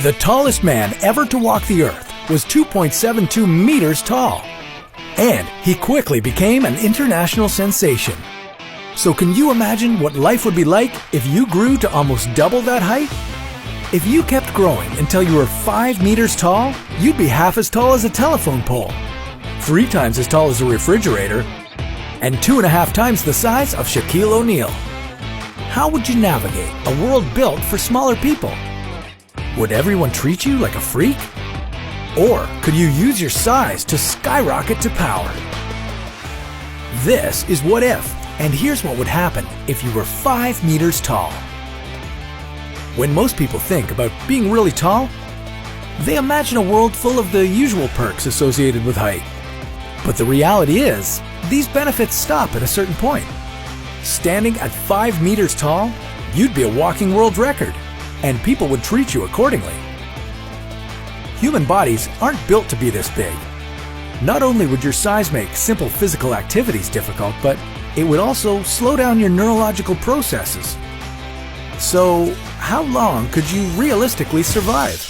The tallest man ever to walk the earth was 2.72 meters tall, and he quickly became an international sensation. So can you imagine what life would be like if you grew to almost double that height? If you kept growing until you were 5 meters tall, you'd be half as tall as a telephone pole, 3 times as tall as a refrigerator, and 2.5 times the size of Shaquille O'Neal. How would you navigate a world built for smaller people? Would everyone treat you like a freak? Or could you use your size to skyrocket to power? This is What If, and here's what would happen if you were 5 meters tall. When most people think about being really tall, they imagine a world full of the usual perks associated with height. But the reality is, these benefits stop at a certain point. Standing at 5 meters tall, you'd be a walking world record, and people would treat you accordingly. Human bodies aren't built to be this big. Not only would your size make simple physical activities difficult, but it would also slow down your neurological processes. So, how long could you realistically survive?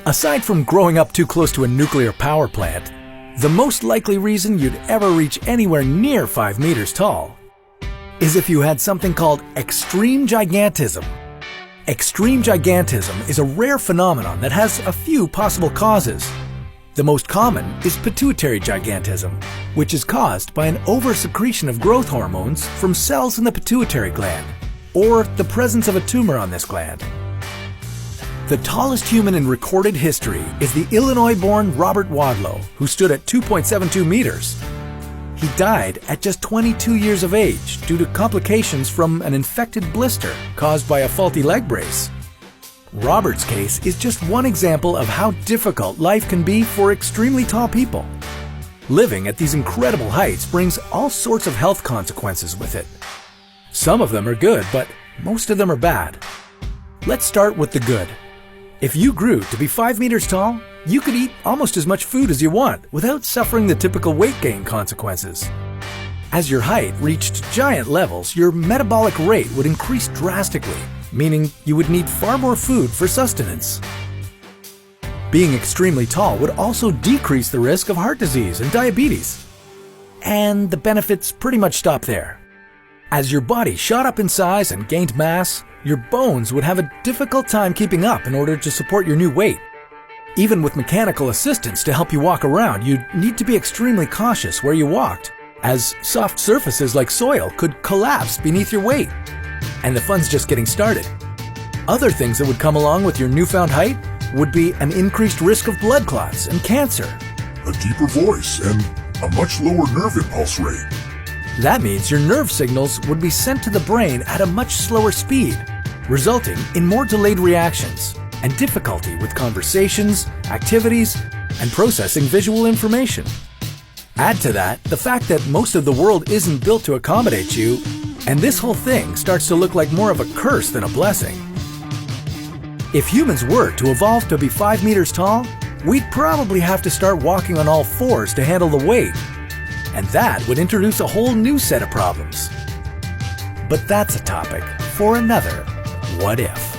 Aside from growing up too close to a nuclear power plant, the most likely reason you'd ever reach anywhere near 5 meters tall is if you had something called extreme gigantism. Extreme gigantism is a rare phenomenon that has a few possible causes. The most common is pituitary gigantism, which is caused by an oversecretion of growth hormones from cells in the pituitary gland, or the presence of a tumor on this gland. The tallest human in recorded history is the Illinois-born Robert Wadlow, who stood at 2.72 meters. He died at just 22 years of age due to complications from an infected blister caused by a faulty leg brace. Robert's case is just one example of how difficult life can be for extremely tall people. Living at these incredible heights brings all sorts of health consequences with it. Some of them are good, but most of them are bad. Let's start with the good. If you grew to be 5 meters tall, you could eat almost as much food as you want without suffering the typical weight gain consequences. As your height reached giant levels, your metabolic rate would increase drastically, meaning you would need far more food for sustenance. Being extremely tall would also decrease the risk of heart disease and diabetes. And the benefits pretty much stop there. As your body shot up in size and gained mass, your bones would have a difficult time keeping up in order to support your new weight. Even with mechanical assistance to help you walk around, you'd need to be extremely cautious where you walked, as soft surfaces like soil could collapse beneath your weight. And the fun's just getting started. Other things that would come along with your newfound height would be an increased risk of blood clots and cancer. A deeper voice and a much lower nerve impulse rate. That means your nerve signals would be sent to the brain at a much slower speed, resulting in more delayed reactions and difficulty with conversations, activities, and processing visual information. Add to that the fact that most of the world isn't built to accommodate you, and this whole thing starts to look like more of a curse than a blessing. If humans were to evolve to be 5 meters tall, we'd probably have to start walking on all fours to handle the weight. And that would introduce a whole new set of problems. But that's a topic for another What If.